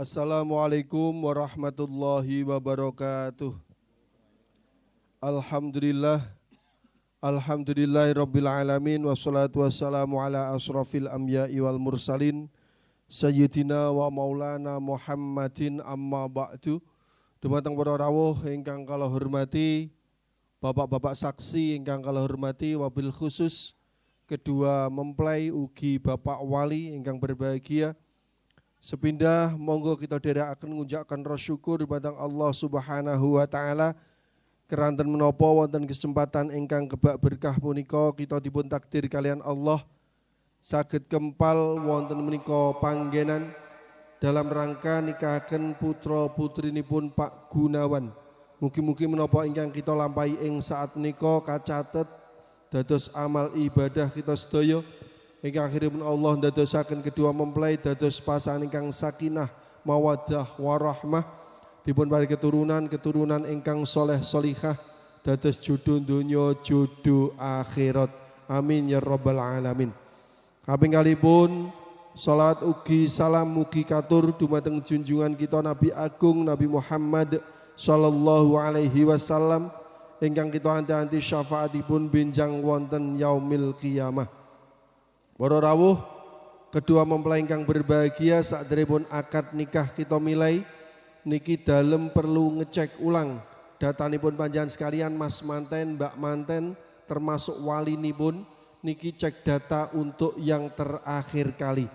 Assalamualaikum warahmatullahi wabarakatuh. Alhamdulillah, alhamdulillahirabbil alamin wassalatu wassalamu ala asrofil anbiya'i wal mursalin sayyidina wa maulana Muhammadin amma ba'du. Dumateng para rawuh ingkang kala hormati, bapak-bapak saksi ingkang kala hormati, wabil khusus kedua mempelai ugi bapak wali ingkang berbahagia. Sepindah monggo kita dherekaken ngucapkan rasa syukur dumateng Allah Subhanahu wa taala keranten menapa wonten kesempatan ingkang kebak berkah punika kita dipun takdir kalian Allah saged kempal wonten menika panggenan dalam rangka nikahaken putra putrinipun Pak Gunawan. Mugi-mugi menapa ingkang kita lampahi ing saat menika kacatet dados amal ibadah kita sedaya. Ingkang akhiripun Allah ndadosaken kedua mempelai dados pasangan ingkang sakinah mawaddah warahmah dipun paring keturunan ingkang soleh solihah dados jodoh donya jodoh akhirat. Amin ya rabbal alamin. Kaping kalipun salat ugi salam mugi katur dumateng junjungan kita Nabi Agung Nabi Muhammad sallallahu alaihi wasallam ingkang kita anti-anti syafaatipun benjang wonten yaumil qiyamah. Para rawuh, kedua mempelai ingkang berbahagia sakderepun akad nikah kita milai niki dalem perlu ngecek ulang datanipun panjenengan sekalian Mas manten, Mbak manten termasuk walinipun niki cek data untuk yang terakhir kali.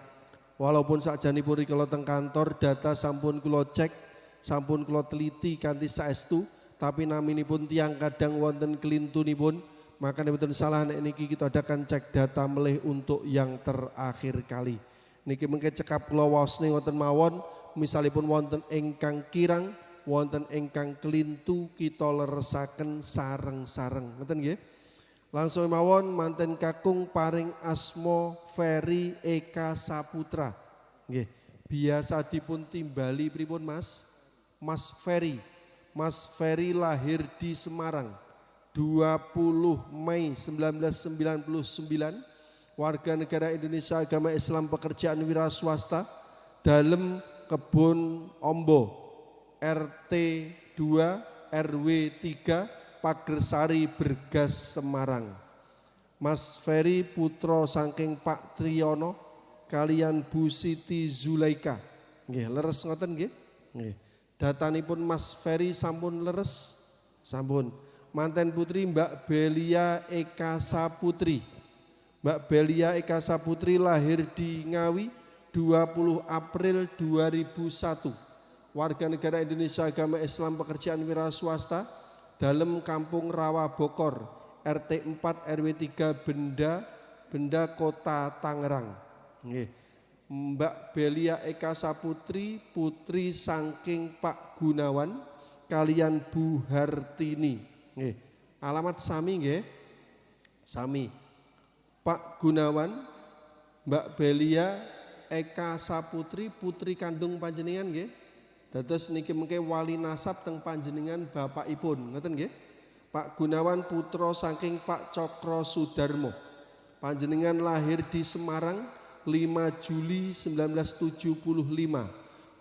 Walaupun sakjanipun rikala teng kantor data sampun kula cek, sampun kula teliti kanthi saestu, tapi naminipun tiyang kadang wonten kelintunipun. Maka betul salah nek niki kita adakan cek data melih untuk yang terakhir kali. Niki mengke cekap kula wasni wonten mawon misalipun wonten ingkang kirang, wonten ingkang kelintu kita leresaken sareng-sareng. Ngoten nggih. Langsung mawon manten kakung paring asma Ferry Eka Saputra. Nggih. Biasa dipun timbali pripun Mas? Mas Ferry. Mas Ferry lahir di Semarang 20 Mei 1999 warga negara Indonesia agama Islam pekerjaan wira swasta dalam Kebon Ombo RT 2 RW 3 Pagersari Bergas Semarang. Mas Ferry putra saking Pak Triyono kalian Bu Siti Zulaika. Nggih, leres ngoten nggih? Nggih. Datanipun Mas Ferry sampun leres. Sampun. Manten putri Mbak Belia Eka Saputri. Mbak Belia Eka Saputri lahir di Ngawi 20 April 2001. Warga negara Indonesia agama Islam pekerjaan wira swasta dalam Kampung Rawa Bokor RT 4 RW 3 Benda Kota Tangerang. Nggih. Mbak Belia Eka Saputri putri saking Pak Gunawan kalian Bu Hartini. Nggih. Alamat sami nggih. Sami. Pak Gunawan, Mbak Belia Eka Saputri putri kandung panjenengan nggih. Dados niki mengke wali nasab teng panjenengan bapakipun, ngoten nggih. Pak Gunawan putra saking Pak Cokro Sudarmo. Panjenengan lahir di Semarang 5 Juli 1975.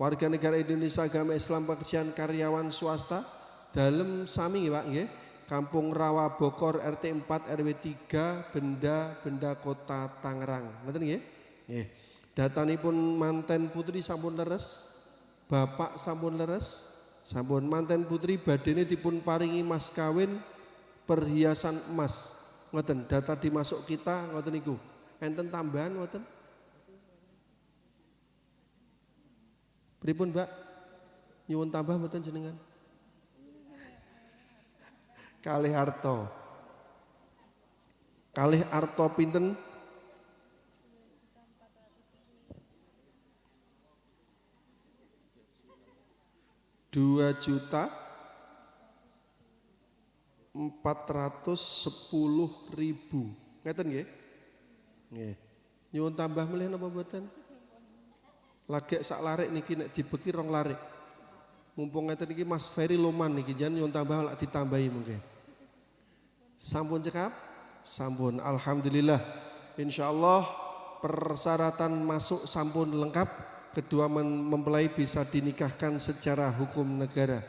Warga negara Indonesia agama Islam pekerjaan karyawan swasta dalem sami Pak nggih. Kampung Rawa Bokor RT 4 RW 3 Benda Kota Tangerang. Ngoten nggih? Nggih. Datanipun manten putri sampun leres. Bapak sampun leres. Sampun manten putri badene dipun paringi mas kawin perhiasan emas. Ngoten, data dimasuk kita ngoten niku. Enten tambahan ngoten? Pripun, Mbak? Nyuwun tambah mboten jenengan? Kalih arto. Kalih arto pinten? 2.410.000. Ngeten nggih? Nggih. Nyuwun tambah melih napa mboten? Lagi sak larik niki nek dibeki rong larik. Mumpung ngeten iki Mas Ferry Loman niki jan nyuwun tambah lak ditambahi mungkin. Sampun cekap? Sampun. Alhamdulillah. Insyaallah persyaratan masuk sampun lengkap. Kedua mempelai bisa dinikahkan secara hukum negara.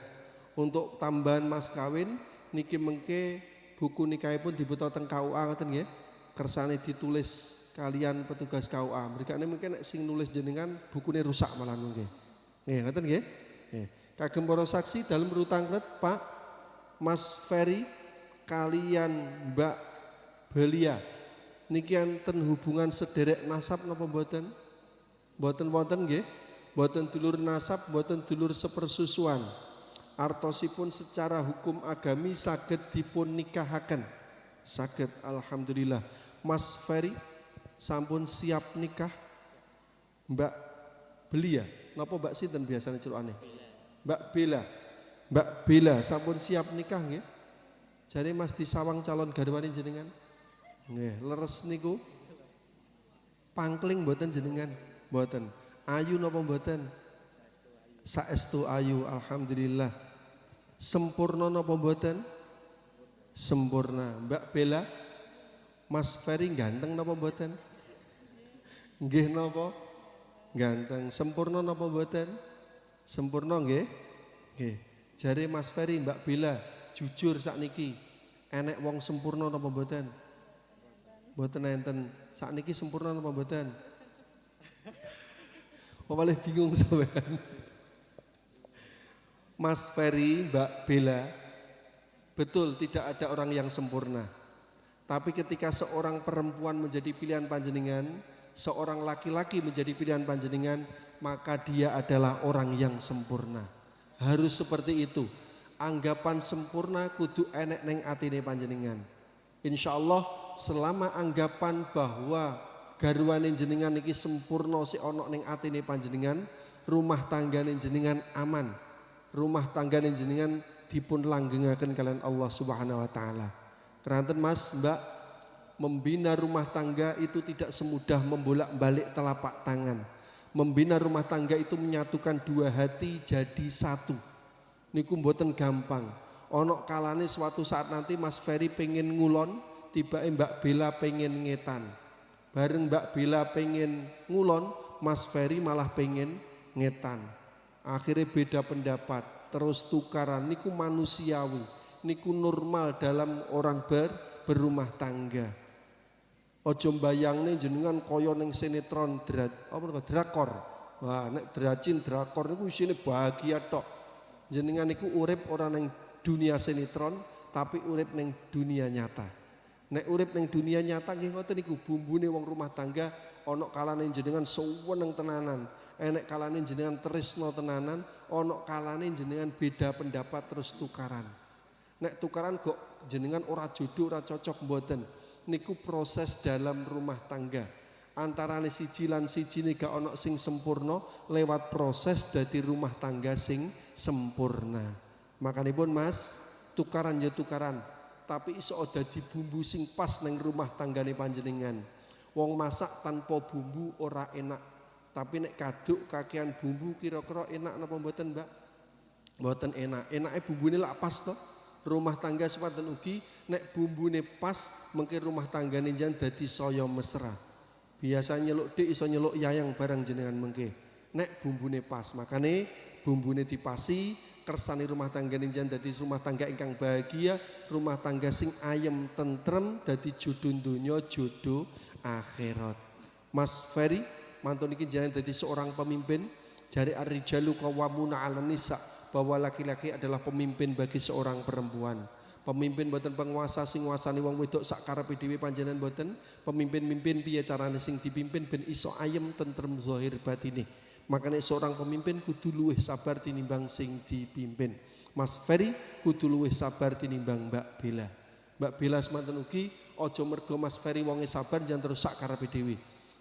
Untuk tambahan mas kawin niki mengke buku nikahipun dibutuh teng KUA ngoten nggih. Kersane ditulis kalian petugas KUA. Mrikane mungkin nek sing nulis jenengan bukune rusak malah nggih. Nggih ngoten nggih. Nggih. Kagem para saksi dalam rutanglet Pak Mas Ferry kalian Mbak Belia niki enten hubungan sederek nasab napa mboten? Mboten wonten nggih. Mboten dulur nasab, mboten dulur sepersusuan. Artosipun secara hukum agami saged dipun nikahaken. Saged alhamdulillah. Mas Ferry sampun siap nikah? Mbak Belia, napa Mbak sinten biasane celukane? Mbak Bella. Mbak Bella sampun siap nikah nggih? Jare Mas disawang calon garwane jenengan? Nggih, leres niku. Pangkling mboten jenengan? Mboten. Ayu napa mboten? Saestu ayu alhamdulillah. Sempurna napa mboten? Sempurna. Mbak Bella, Mas Ferry ganteng napa mboten? Nggih napa? Ganteng. Sempurna napa mboten? Sempurna nggih? Nggih. Jare Mas Ferry Mbak Bella, jujur sakniki enek wong sempurna napa mboten? Mboten enten. Sakniki sempurna napa mboten? Kok malah bingung sampean. Mas Ferry, Mbak Bella, betul tidak ada orang yang sempurna. Tapi ketika seorang perempuan menjadi pilihan panjenengan, seorang laki-laki menjadi pilihan panjenengan, maka dia adalah orang yang sempurna. Harus seperti itu. Anggapan sempurna kudu enek neng atine panjenengan. Insyaallah selama anggapan bahwa garwane jenengan iki sempurna si ono ning atine panjenengan, rumah tanggane jenengan aman. Rumah tanggane jenengan dipun langgengaken kalian Allah Subhanahu wa taala. Keranten Mas, Mbak, membina rumah tangga itu tidak semudah membolak-balik telapak tangan. Membina rumah tangga itu menyatukan dua hati jadi satu. Niku mboten gampang. Ono kalane suatu saat nanti Mas Ferry pengen ngulon, tiba Mbak Bella pengen ngetan. Bareng Mbak Bella pengen ngulon, Mas Ferry malah pengen ngetan. Akhirnya beda pendapat, terus tukaran. Niku manusiawi, niku normal dalam orang berumah tangga. Ojo mbayangne jenengan kaya ning sinetron drakor. Wah, nek dracin drakor niku isine bahagia tok. Jenengan niku urip ora ning dunia sinetron, tapi urip ning dunia nyata. Nek urip ning dunia nyata nggih ngoten niku bumbune wong rumah tangga ana kalane jenengan suweneng tenanan, enek kalane jenengan tresno tenanan, ana kalane jenengan beda pendapat terus tukaran. Nek tukaran kok jenengan ora jodoh, ora cocok mboten. Niku proses dalam rumah tangga. Antarane siji lan siji gak ana sing sempurna, lewat proses dadi rumah tangga sing sempurna. Makanipun Mas, tukaran ya tukaran, tapi iso dadi bumbu sing pas neng rumah tanggane panjenengan. Wong masak tanpa bumbu ora enak, tapi nek kaduk kakean bumbu kira-kira enak napa mboten, Mbak? Mboten enak. Enake bumbune lak pas to. Rumah tangga sepadan ugi nek bumbune pas mengke rumah tanggane jan dadi saya mesra. Biasa nyeluk dik iso nyeluk yayang barang jenengan mengke. Nek bumbune pas, makane bumbune dipasi, kersane rumah tanggane jan dadi rumah tangga ingkang bahagia, rumah tangga sing ayem tentrem dadi jodoh donya, jodoh akhirat. Mas Ferry, mantun iki jangan dadi seorang pemimpin. Jari ar-rijalu qawwamuna 'alan nisa, bahwa laki-laki adalah pemimpin bagi seorang perempuan. Pemimpin boten penguasa sing nguasani wong wedok sak karepe dhewe panjenengan boten. Pemimpin-mimpin piye carane sing dipimpin ben iso ayem tentrem zahir batine. Makanya seorang pemimpin kudu luwih sabar tinimbang sing dipimpin. Mas Ferry kudu luwih sabar tinimbang Mbak Bella. Mbak Bella semanten ugi aja mergo Mas Ferry wonge sabar jan terus sak karepe dhewe.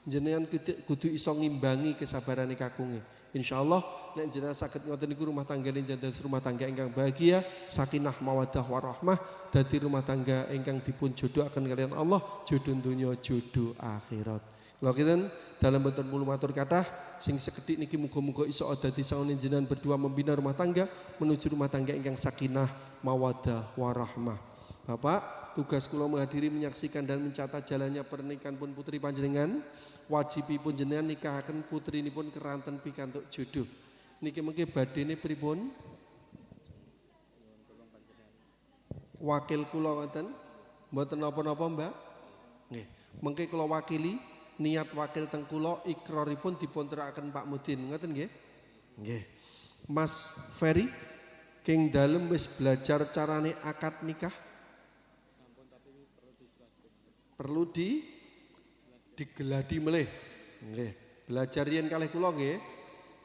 Jenengan kudu iso ngimbangi kesabarane kakunge. Insyaallah nek jenengan saged ngoten niku rumah tangga dados rumah tangga ingkang bahagia, sakinah mawaddah warahmah, dadi rumah tangga ingkang dipun jodohaken kalian Allah, jodoh dunya, jodoh akhirat. Lha kinten dalam boten puluh matur kathah sing sekedhik niki muga-muga iso dadi sangoning jenengan berdua membina rumah tangga menuju rumah tangga ingkang sakinah mawaddah warahmah. Bapak, tugas kula menghadiri, menyaksikan dan mencatat jalannya pernikahan pun putri panjenengan. Wajibipun jenengan nikahaken putrinipun keranten pikantuk jodoh. Niki mengke badene pripun? Wakil kula wonten? Mboten napa-napa, Mbak? Nggih. Mengke kula wakili niat wakil teng kula ikraripun dipun terakaken Pak Mudin, ngoten nggih? Nggih. Mas Ferry king dalem wis belajar carane akad nikah? Perlu digeladi melih. Nggih. Belajar yen kalih kula nggih.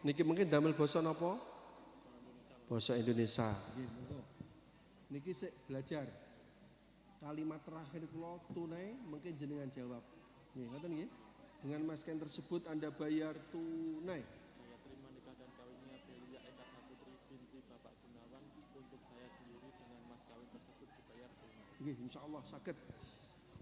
Niki mungkin damel basa napa? Basa Indonesia. Nggih, monggo. Niki sik belajar. Kalimat terakhir kula tunai mungkin jenengan jawab. Nggih, ngoten nggih. Dengan mas kain tersebut Anda bayar tunai. Saya terima nikah dan kawinnya Belia Eka Saputri binti Bapak Gunawan untuk saya sendiri dengan mas kawin tersebut dibayar tunai. Nggih, insyaallah saged.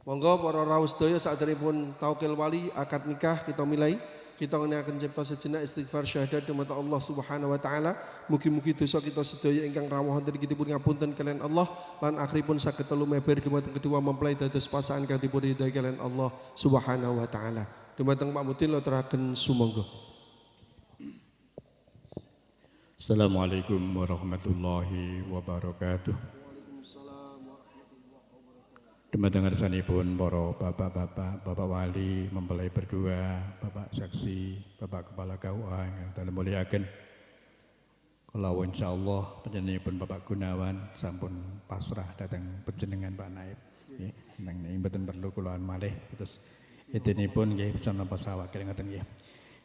Monggo para rawuh sedaya sakderengipun taukil wali akad nikah kita mulai. Kita akan cipta sejenak istighfar syahadat dumateng Allah Subhanahu wa taala. Mugi-mugi dosa kita sedaya ingkang rawuh wonten kitipun ngapunten kalian Allah lan akhiripun saged telu meber dumateng kedua mempelai dados pasangan kang dipun ridhoi kalian Allah Subhanahu wa taala. Dumateng Pak Mudin loteraken sumangga. Assalamualaikum warahmatullahi wabarakatuh. Dumateng ngarsanipun para bapak-bapak, bapak wali, mempelai berdua, bapak saksi, bapak kepala KUA yang dalem muliaken. Kula insyaallah panjenenganipun Bapak Gunawan sampun pasrah dhateng panjenengan Pak Naib. Nggih, nang mboten perlu kula malih terus idinipun nggih bisa napa sawakil ngoten nggih.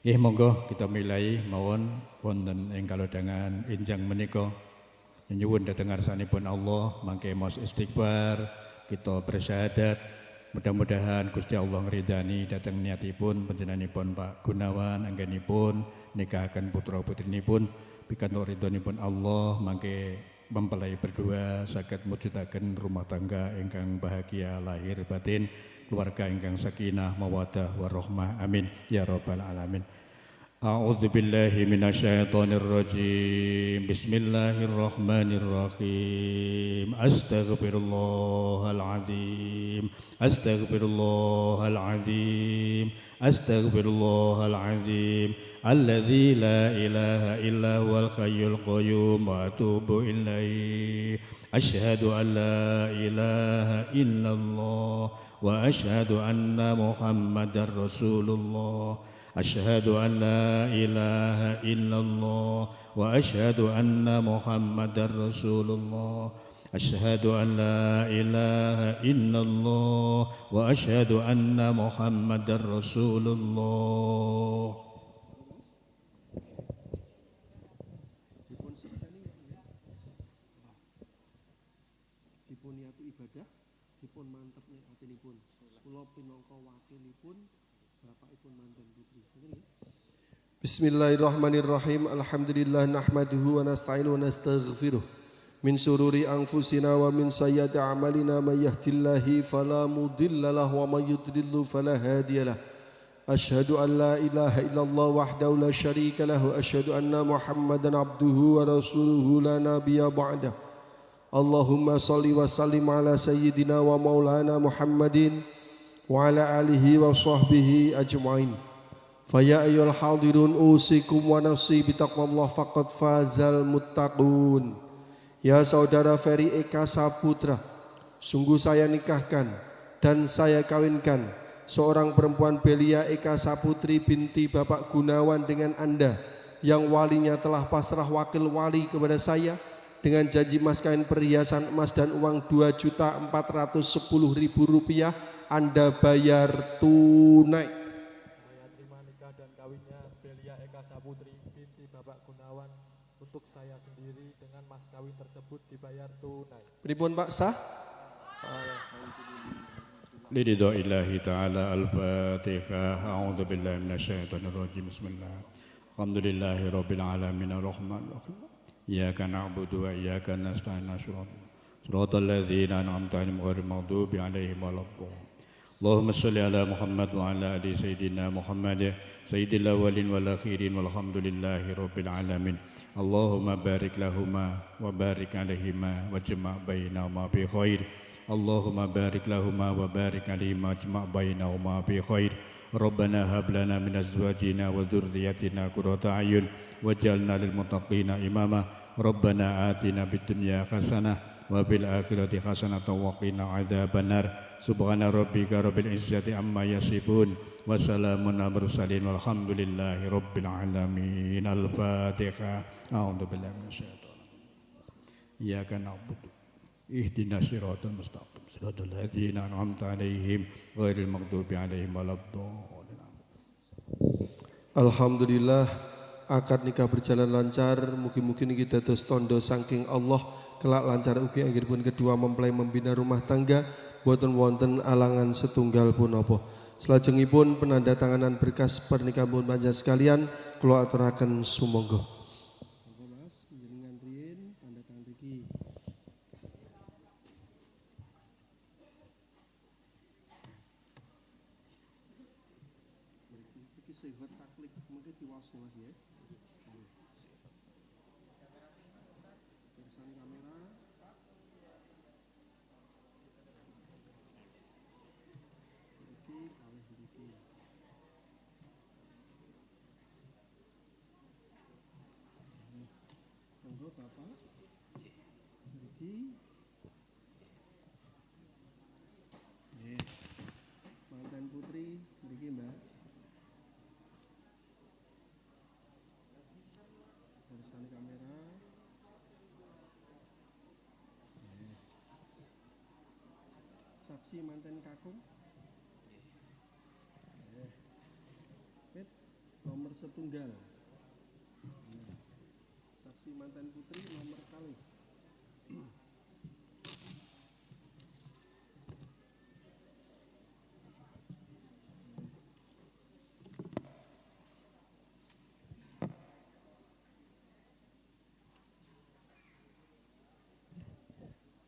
Nggih monggo kita milai mawon wonten ing kalodhangan enjang menika nyuwun dhateng ngarsanipun Allah mangke mos istighfar. Kita bersyahadat mudah-mudahan Gusti Allah ngridani dhateng niatipun panjenenganipun Pak Gunawan anggenipun nikahaken putra putrinipun pikantuk ridhonipun Allah mangke mempelai berdua saged mujudaken rumah tangga ingkang bahagia lahir batin, keluarga ingkang sakinah mawaddah warahmah, amin ya rabbal alamin. أعوذ بالله من الشيطان الرجيم بسم الله الرحمن الرحيم أستغفر الله العظيم أستغفر الله العظيم أستغفر الله العظيم الذي لا إله إلا هو الحي القيوم وأتوب إليه أشهد أن لا إله إلا الله وأشهد أن محمدا رسول الله أشهد أن لا إله إلا الله وأشهد أن محمدا رسول الله أشهد أن لا إله إلا الله وأشهد أن محمدا رسول الله. Dipun niati ibadah, dipun mantep niatinipun. Kula pinangka wakilipun bapakipun manten putri. Bismillahirrahmanirrahim. Alhamdulillah nahmaduhu wa nasta'inuhu wa nastaghfiruh. Min sururi anfusina wa min sayyiati a'malina may yahdihillahu fala mudhillalahu wa may yudlilhu fala hadiyalah. Asyhadu an la ilaha illallah wahdahu la syarika lahu asyhadu anna Muhammadan abduhu wa rasuluhu la nabiyya ba'dah. Allahumma salli wa sallim ala sayyidina wa maulana Muhammadin wa ala alihi wa sahbihi ajma'in. Faya ayyuhal hadirun usikum wa nafsi bitaqwallah faqad fazal muttaqun. Ya saudara Ferry Eka Saputra, sungguh saya nikahkan dan saya kawinkan seorang perempuan belia Eka Saputri binti Bapak Gunawan dengan Anda yang walinya telah pasrah wakil wali kepada saya dengan janji mas kawin perhiasan emas dan uang Rp2.410.000 Anda bayar tunai. Saya terima nikah dan kawinnya Belia Eka Saputri binti Bapak Gunawan untuk saya sendiri dengan mas kawin tersebut dibayar tunai. Pripun Pak sah? Liridha'illahi ta'ala al-Fatihah. A'udzu billahi minasyaitonir rajim. Bismillah. Alhamdulillahi rabbil alamin arrahmanir rahim. Iyyaka na'budu wa iyyaka nasta'in. Shiratal ladzina an'amta 'alaihim ghairil maghdubi 'alaihim waladdallin. Allahumma shalli ala Muhammad wa ala ali sayyidina Muhammad sayyidil awwalin wal akhirin walhamdulillahi rabbil alamin. Allahumma barik lahuma wa barik alaihima wa jama' bainahuma bi khair. Allahumma barik lahuma wa barik alaihima wa jama' bainahuma bi khair. Rabbana hab lana min azwajina wa dhurriyyatina qurrata a'yun waj'alna lil muttaqina imama. Rabbana atina fid dunya hasanah wa fil akhirati hasanah wa qina adzabannar. Subhana rabbika rabbil izzati amma yasifun wa salamun alal mursalin walhamdulillahi rabbil alamin. Al-Fatihah. A'udzu billahi minasyaitonir rajim. Iyyaka na'budu ihdinas siratal mustaqim siratal ladzina an'amta 'alaihim ghairil maghdubi 'alaihim waladdallin. Alhamdulillah akad nikah berjalan lancar. Mugi-mugi niki dados tondo saking Allah kelak lancar ugi anggiripun kedua mempelai membina rumah tangga boten wonten alangan setunggal pun apa. Selajengipun penandatanganan berkas pernikahan pun panjenengan sekalian kula aturaken sumangga. Mas jenengan riyin tanda tangan iki. Iki sehat taklik mengke diwaos Mas ya. Persan kamera. Monggo Bapak. Iki. Nggih. Mantan putri niki, Mbak. Persan kamera. Nggih. Saksi mantan kakung. Nggih. Pit nomor setunggal. Saksi mantan putri nomor kali.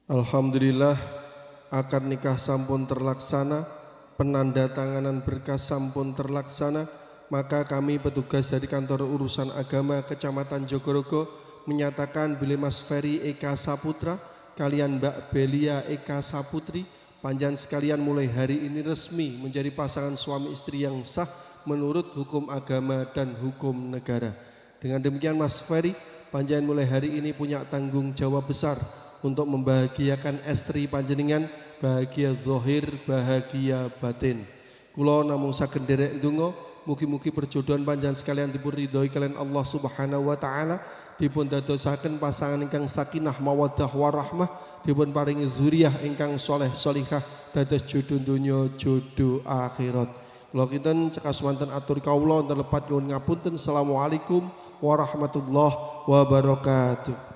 Alhamdulillah akad nikah sampun terlaksana, penanda tanganan berkas sampun terlaksana. maka kami petugas dari kantor urusan agama Kecamatan Jogorogo menyatakan bilih Mas Ferry Eka Saputra kalian Mbak Belia Eka Saputri panjenengan sekalian mulai hari ini resmi menjadi pasangan suami istri yang sah menurut hukum agama dan hukum negara. Dengan demikian Mas Ferry, panjenengan mulai hari ini punya tanggung jawab besar untuk membahagiakan istri panjenengan, bahagia zahir, bahagia batin. Kula namung saged nderek ndonga mugi-mugi perjodohan panjenengan sekalian dipun ridhoi kalian Allah Subhanahu wa taala, dipun dadosaken pasangan ingkang sakinah mawaddah warahmah, dipun paringi zuriyah ingkang soleh solihah dados jodoh donya jodoh akhirat. Kula kinten cekas wonten atur kawula terlepat nyuwun ngapunten. Assalamualaikum warahmatullahi wabarakatuh.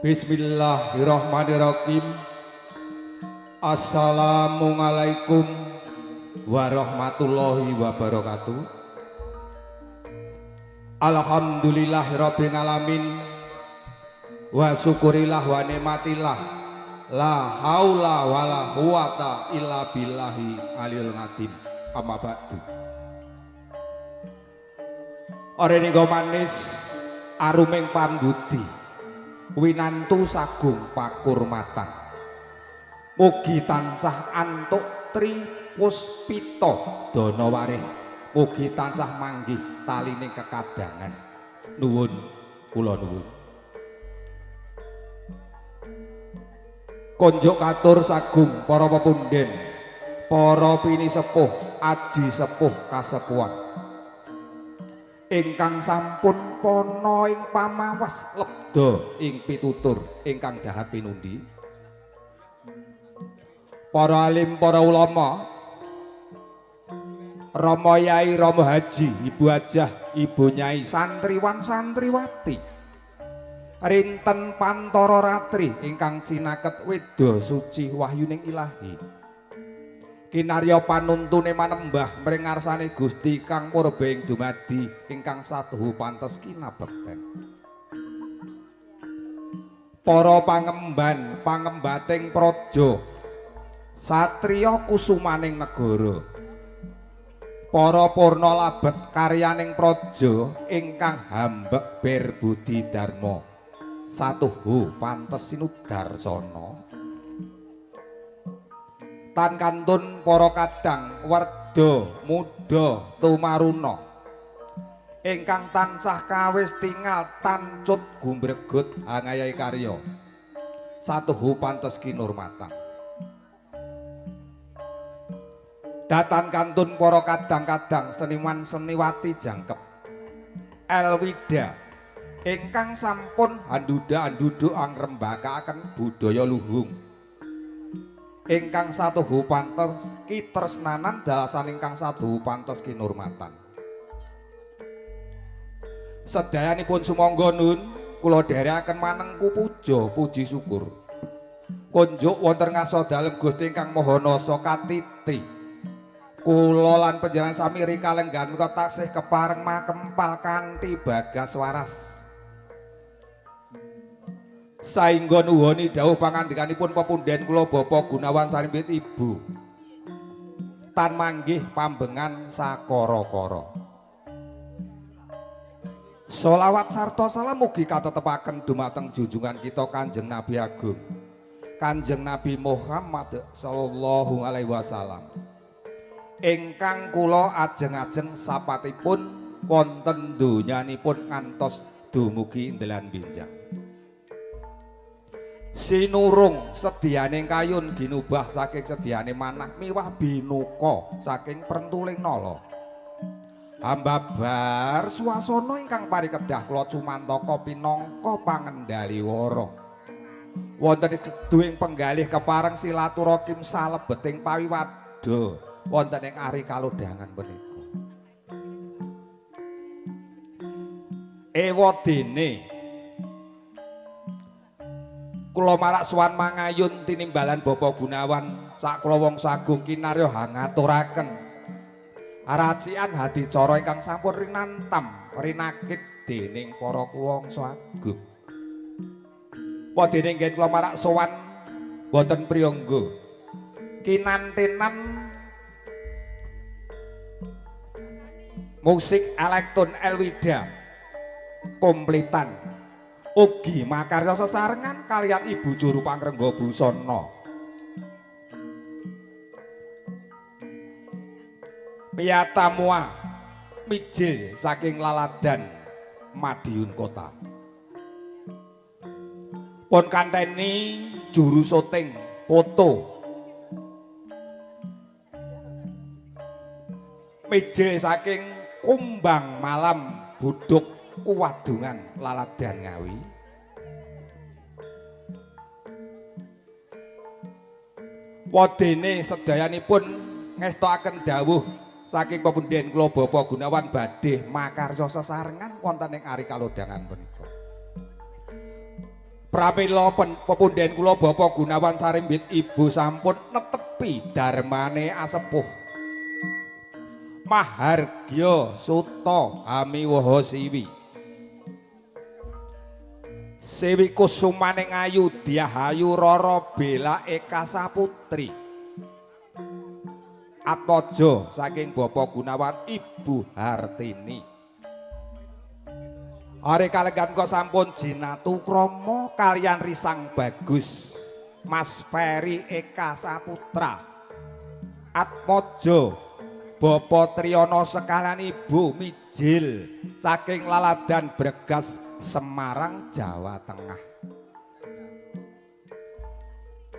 Bismillahirrahmanirrahim. Assalamualaikum warahmatullahi wabarakatuh. Alhamdulillahirabbil alamin. Wa syukurillah wa nikmatillah. La haula wala quwata illa billahi aliyul azim. Amma ba'du. Orene go manis aruming pambudi. Winantu sagung pakurmatan. Mugi tansah antuk tri puspita dana warih. Mugi tansah manggih taline kekadangan. Nuwun kula nuwun. Konjuk katur sagung para pepunden, para pinisepuh, aji sepuh kasepuhan. Ingkang sampun pono ing pamawas lebda ing pitutur ingkang dahat pinundi. Para alim, para ulama, Rama Yai, Rama Haji, Ibu Hajah, Ibu Nyai, santriwan santriwati, rinten pantara ratri ingkang cinaket weda suci wahyuning ilahi. Kinarya panuntune manembah mring ngarsane Gusti kang purba ing dumadi ingkang satuhu pantes kinabekten. Para pangemban pangembating praja, satriya kusumaning negara, para purna labet karyaning praja ingkang hambek ber budi dharma, satuhu pantes sinudarsana. Tan kantun para kadang werda muda tumaruna ingkang tansah kawis tingal tancut gumbregut angayai karya, satuhu pantes kinurmatan. Datan kantun para kadang-kadang seniman seniwati jangkep Elwida ingkang sampun handuda-handudu angrembakaaken budaya luhung ingkang satuhu pantes kitresnanan dalasan ingkang satuhu pantes kinurmatan. Sedayanipun sumangga nun kula dherekaken manengku puja puji syukur kunjuk wonten ngarsa dalem Gusti ingkang Maha Nasa Katiti. Kula lan panjenengan sami rikalenggan menika taksih kepareng makempal kanthi bagas waras. Saengga nuwuni dawuh pangandikanipun pepunden kula Bapak Gunawan Sarimbit Ibu. Tan manggih pambengan sakara-kara. Sholawat sarta salam mugi katetepaken dumateng junjungan kita Kanjeng Nabi Agung, Kanjeng Nabi Muhammad sallallahu alaihi wasallam. Ingkang kula ajeng-ajeng sapatipun wonten donyanipun ngantos dumugi ndelan benjang. Sinurung sediane kayun ginubah saking sediane manah miwah binuka saking prentuling nala. Ambabar swasana ingkang parikedah kula cumantaka pinangka pangendali wara. Wonten seduhing penggalih kepareng silaturahim salebeting pawiwada wonten ing ari kalodhangan punika. Ewadene kula marak sowan mangayun tinimbalan Bapak Gunawan sak kula wong sagung kinarya ngaturaken aracian hadicara ingkang sampun rinantam rinakit dening para kuwangsa agung. Wadene nggih kula marak sowan boten priyangga kinantenan musik elektron Elwida kompletan ugi makarya sesarengan kaliyan Ibu Juru Pangrengga Busana. Piyatamua mijil saking laladan Madiun Kota. Pun kanteni juru syuting foto. Mijil saking Kumbang Malam Buduk Kuwadungan Laladan Ngawi. Wadene sedayanipun ngestokaken dawuh saking pepunden kula Bapak Gunawan badhe makarya sesarengan wonten ing ari kalodhangan punika. Pramila pepunden kula Bapak Gunawan Sarimbit Ibu sampun netepi darmane asepuh Mahargya Suta Amiwaha Siwi. Siwi kusumaning ayu Diahayu Rara Bela Eka Saputri. Atmaja saking Bapak Gunawan Ibu Hartini. Are kalenggan kok sampun jinatu krama kalian Risang Bagus Mas Ferry Eka Saputra. Atmaja Bapak Triyono sekalian Ibu Mijil saking Laladan Bregas Semarang Jawa Tengah.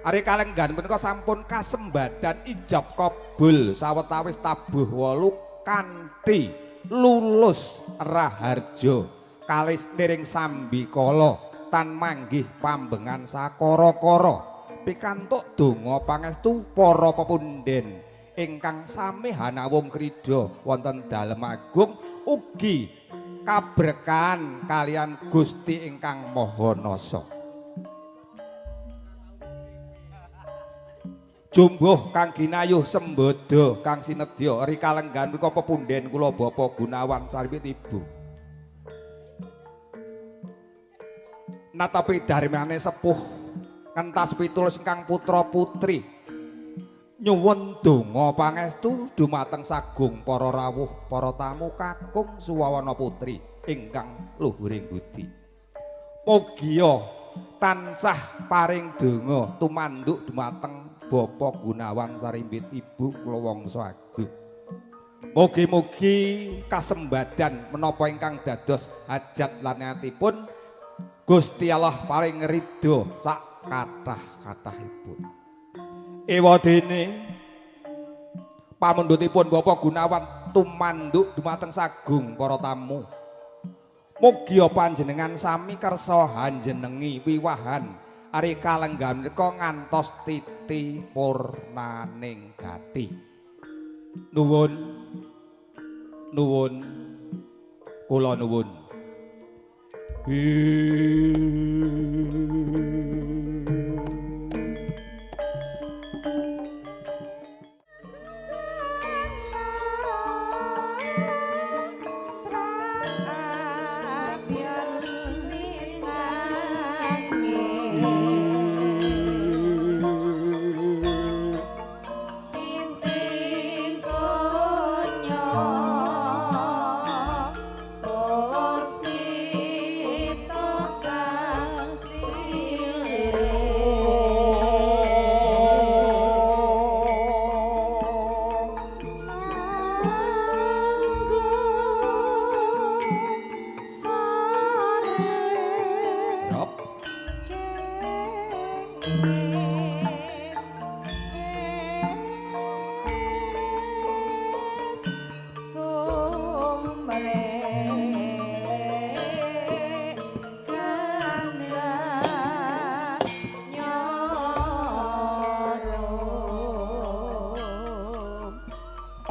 Are kalenggan menika sampun kasembadan ijab kabul sawetawis tabuh 8 kanthi lulus raharja kalis niring sambikala tan manggih pambengan sakara-kara pikantuk donga pangestu para pepunden ingkang sami hanawung krida wonten dalem agung ugi kaberkahan kalian Gusti ingkang Maha Nasa. Jumbuh kang ginayuh sembada kang sinedya rikalenggan menika pepunden kula Bapak Gunawan Sarimbit Ibu. Natapi darmane sepuh kentas pitulus ingkang putra putri nyuwun donga pangestu dumateng sagung para rawuh para tamu kakung suwawana putri ingkang luhuring budi. Mugia tansah paring donga tumanduk dumateng Bapak Gunawan Sarimbit Ibu kula wangsa agung. Mugi-mugi kasembadan menapa ingkang dados hajat lan niatipun Gusti Allah paling ridho sak kathah-kathahipun. Ewadene pamundhutipun Bapak Gunawan tumanduk dumateng sagung para tamu. Mugi panjenengan sami kersa hanjenengi wiwahan ari kalenggan menika ngantos titi purnaning gati. Nuwun nuwun kula nuwun.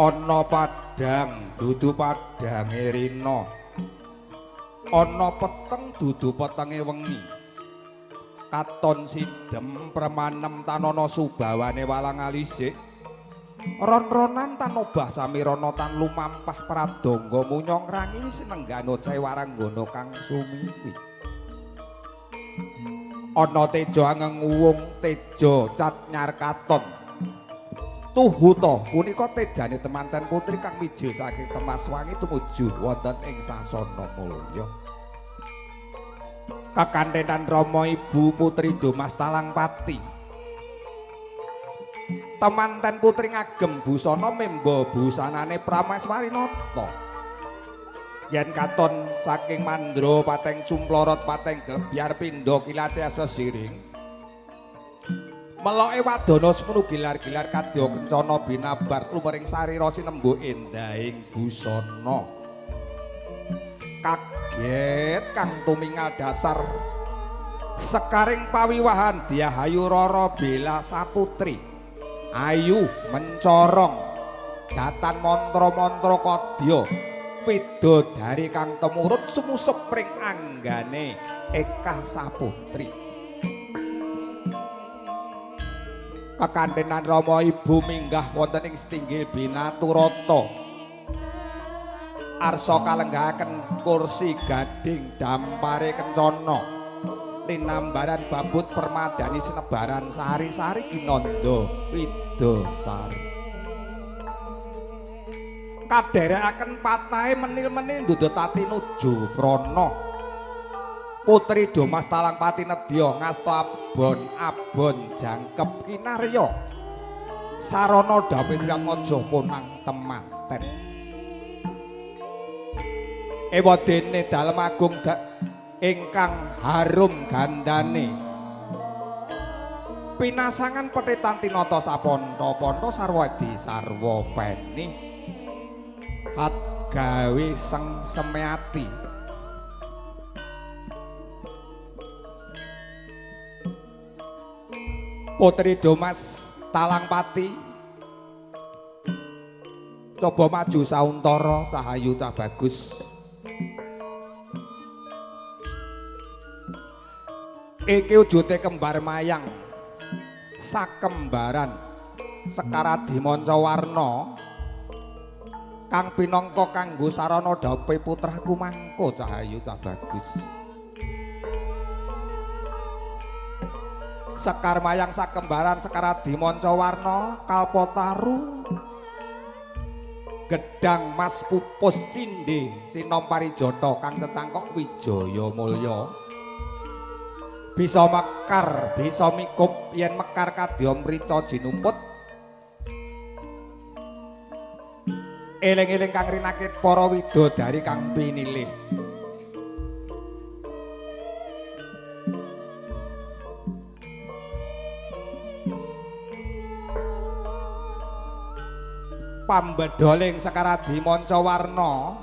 Ana padang dudu padange rina, ana peteng dudu petenge wengi, katon sidem premanem tanana subawane walang alisik, ron-ronan tan obah samirana tan lumampah pradangga munyong rangi sinenggana cewaranggana kang sumiwi. Ana teja angenguwung teja cat nyar katon. Tuhuta punika tejane temanten putri kang mijil saking Temaswangi tumuju wonten ing sasana mulya. Kakantenan Rama Ibu Putri Domas Talangpati. Temanten putri ngagem busana memba busanane Prameswarinata. Yen katon saking Mandra pateng Cumplorot pateng Glebyar pindha kilate sesiring. Meloke wadana semunu gilar-gilar kadya kencana binabar lumering sarira sinembuk endahing busana. Kaget kang tumingal dasar sekaring pawiwahan Diahayu Rara Bela Saputri. Ayu mencorong datan mantra-mantra kadya pidodari kang temurut sumusep pring anggane Eka Saputri. kekanthenan Rama Ibu minggah wonten ing setinggil Binaturata arsa kalenggahaken kursi gading dampare kencana linambaran babut permadani sinebaran sari-sari kinanda Widosari kadherekaken patahe menil-menil ndudutati nuju prana putri Domas Talangpati nedya ngasta abon jangkep kinarya sarana dawuh Tritmaja punang temanten ewadene dalem agung ingkang harum gandane pinasangan petitan tinata saponta-ponta sarwa di sarwa peni hat gawe seng semeati Putri Domas Talangpati coba maju sauntara cahayu cah bagus iki wujute kembar mayang sakembaran Sekaradi Mancawarna kang pinangka kanggo sarana dhawuhe putraku mangko cahayu cah bagus Sekar mayang sakembaran Sekaradi Mancawarna Kalpataru gedang mas pupus cindhe sinom parijata kang cecangkok Wijaya Mulya bisa mekar bisa mikup yen mekar kadya mrica jinumput eling-eling kang rinakit para widodari kang pinilih pambedoling Sekaradi Mancawarna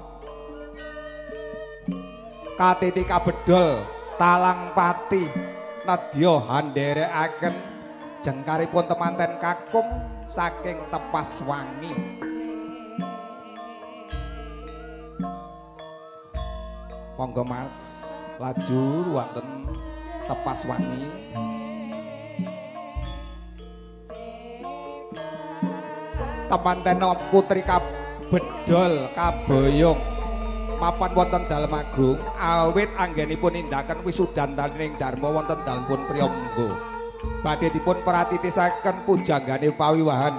katiti kabedol Talangpati nedya handherekaken jengkaripun temanten kakung saking Tepas Wangi monggo Mas laju wonten Tepas Wangi temanten putri kabedol kaboyong mapan wonten dalem agung awit anggenipun nindakan wisudan daling dharma wonten dalempun priyamba badhe dipun pratitisaken pujanggane pawiwahan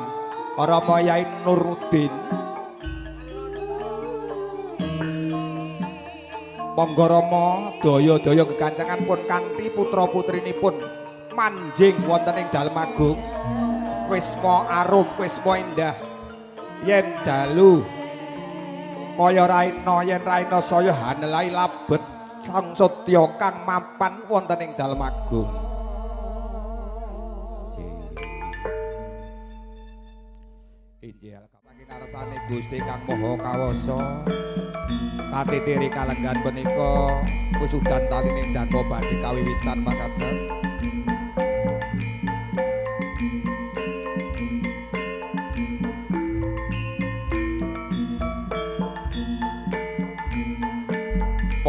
Rama Yai Nuruddin monggo Rama daya-daya gegancangan pun kanthi putra-putrinipun manjing wonten ing dalem agung wisma arum wisma indah yen dalu kaya raina yen raina saya hanelai labet sang setya kang mapan wonten ing dalem agung injil saking karsane Gusti Kang Maha Kawasa katitiri kalenggan menika wisudan talining dharma badhe kawiwitan makaten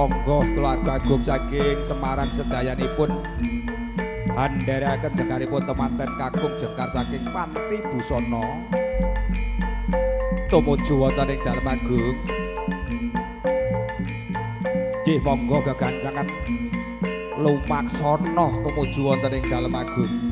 monggo keluarga agung saking Semarang sedayanipun handherekaken jengkaripun temanten kakung jengkar saking Panti Busana tumuju wonten ing dalem agung nggih monggo gegancangan lumaksana tumuju wonten ing dalem agung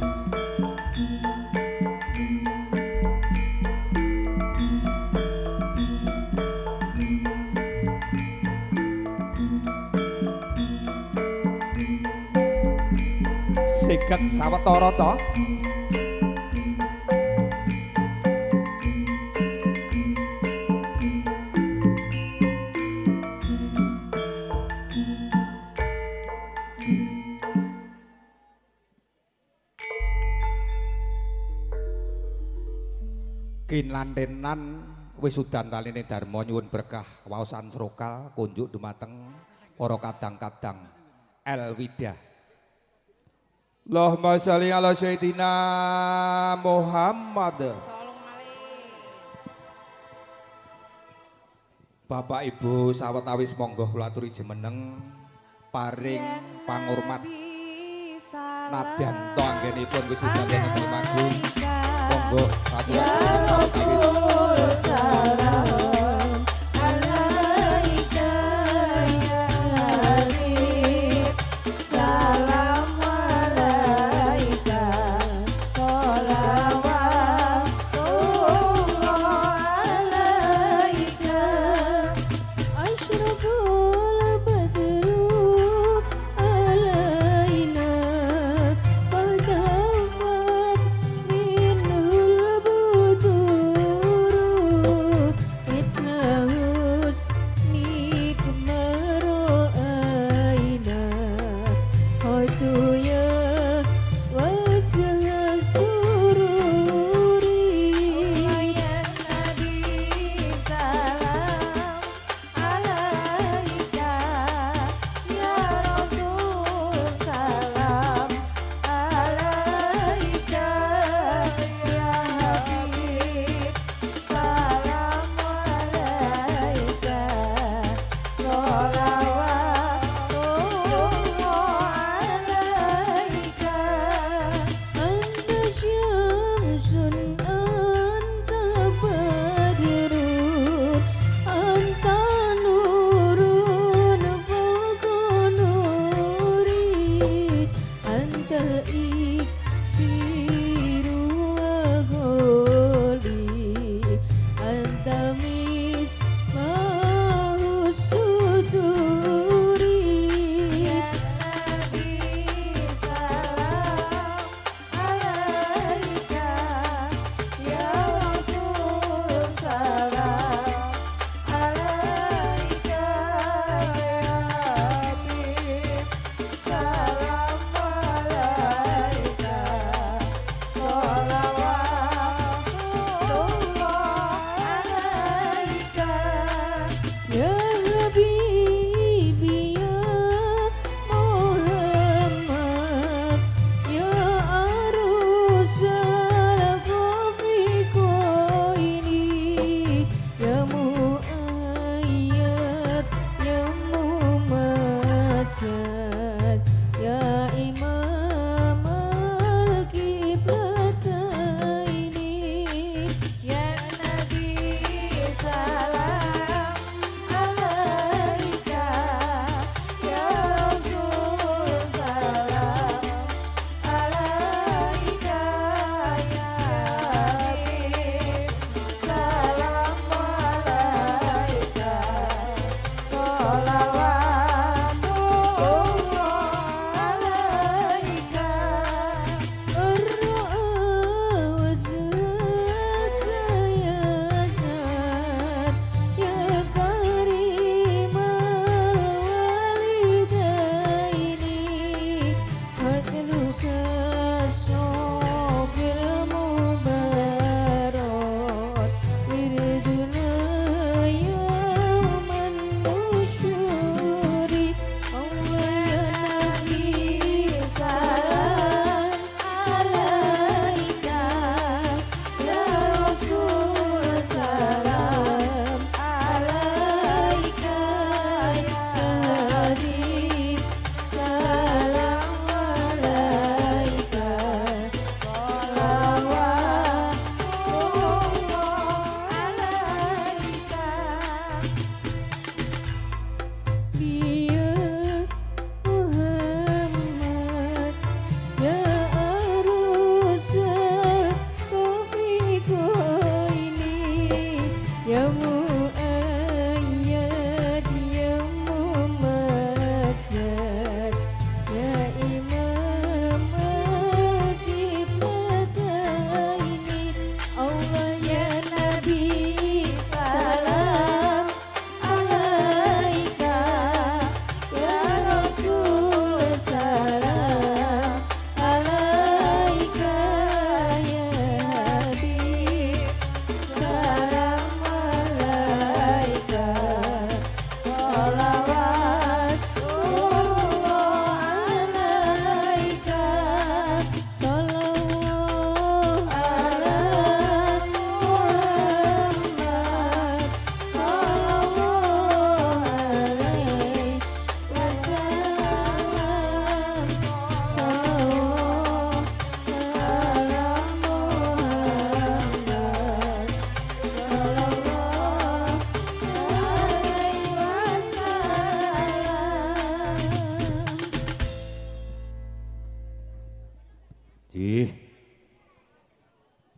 siget sawetara ca kinlantenan wisudan taline dharma nyuwun berkah waosan srokal kunjuk dumateng para kadang-kadang Elwidah Allahumma sholli ala sayyidina Muhammad. Bapak Ibu sawetawis monggo kula aturi jemeneng paring pangurmat nadyan to anggenipun wis dijanten ing manggung. Monggo satur salam alaika ya Habib, salam alaika, sholawatullah alaika, asyraqal badru alaina, fadawat minhul budur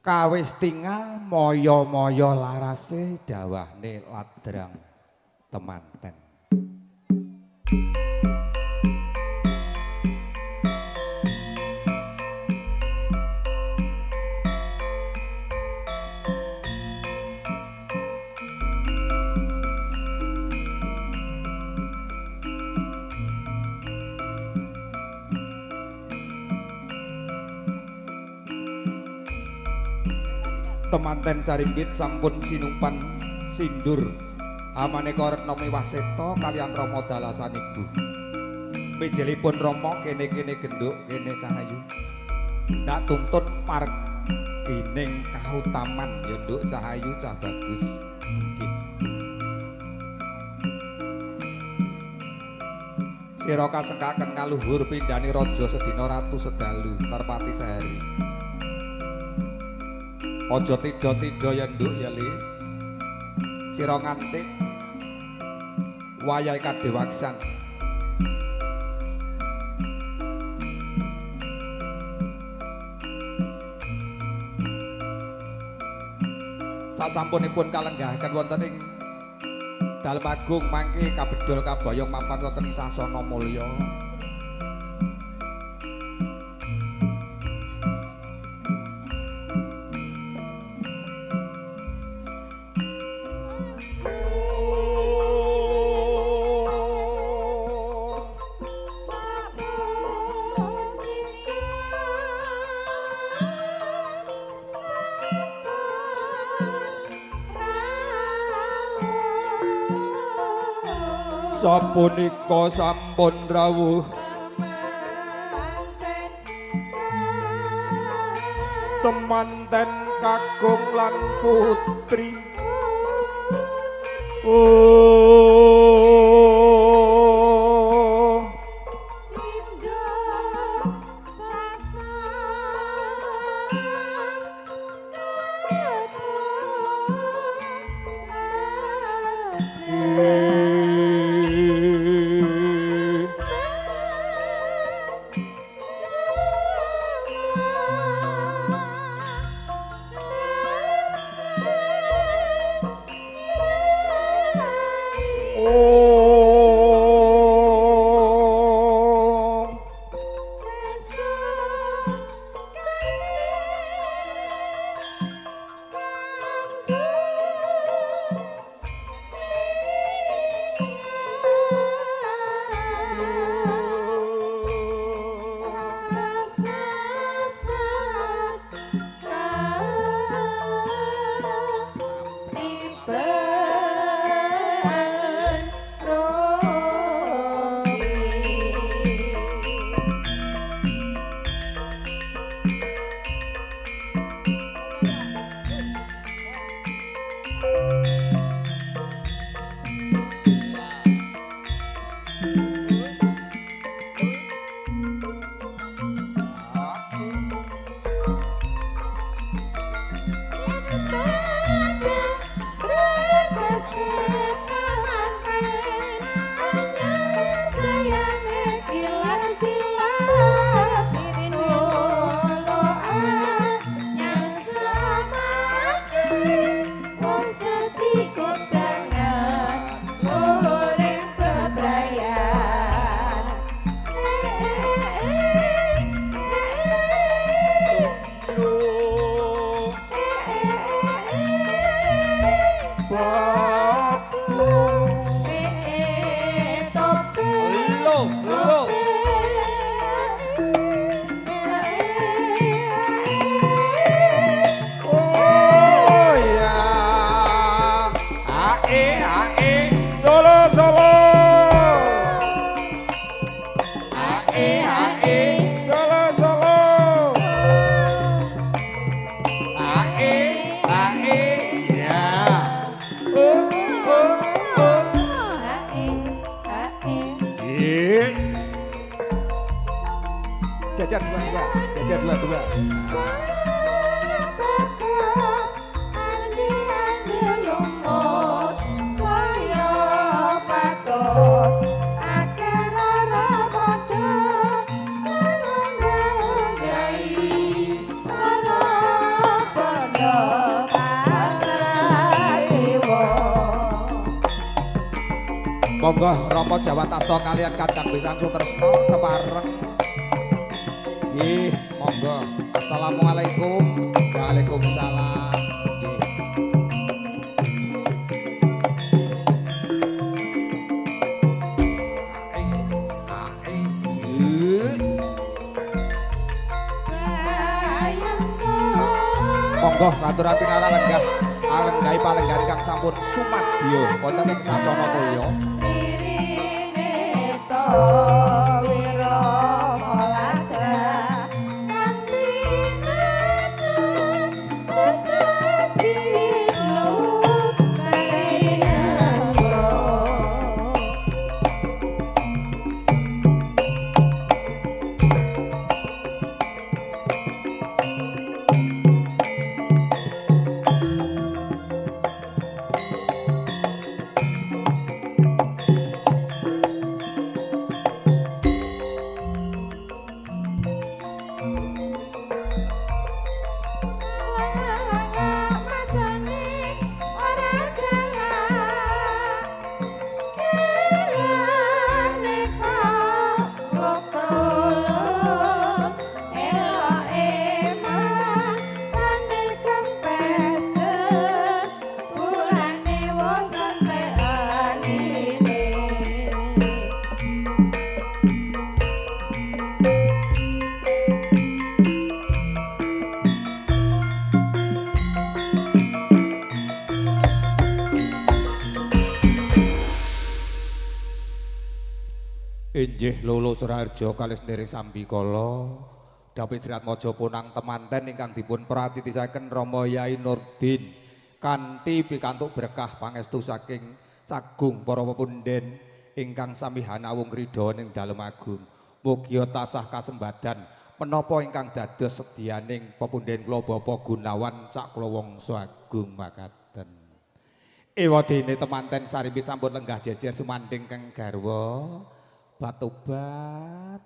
kawis tinggal moyo-moyo larase dawahne ladrang temanten. Temanten sarimbit sampun sinumpan sindur amaneka retna miwah seta kaliyan Rama dalasan ibu. Mejelipun Rama kene-kene genduk kene cahayu. Ndak tuntun margining kahutaman ya nduk cahayu cah bagus. Nggih. Sira kasengkaken kaluhur pindhane raja sedina ratu sedalu merpati sehari. Aja tida-tida ya nduk ya li. Sira ngancik wayahe kadewaksan. Sasampunipun kalenggahaken wonten ing dalem agung mangke kabedol kabayong mapan wonten ing sasana mulya. Sapunika sampun rawuh temanten kakung lan putri. Oh jajar dua. Monggo Rama Jawa Tasta kalian Kadang Besan Sutresna kepareng. Nggih, monggo. Assalamualaikum. Waalaikumsalam. Monggo ngaturaken lenggah alenggahi palenggari kang sampun sumadyo wonten ing sasana mulya. Injih Lolo Surarjo kalih sendiri Sambikala Dapi Sirat Mojo Punang temanten ingkang dipun pratitisaken Rama Yai Nurdin kanthi pikantuk berkah pangestu saking sagung para pepunden ingkang sami hanawung ridho ning dalem agung. Mugia tasah kasembadan menapa ingkang dados sedyaning pepunden kula Bapak Gunawan sak kula wangsa agung makaten. Ewadene temanten sarimbit sampun lenggah jejer sumanding kang garwa. Batubat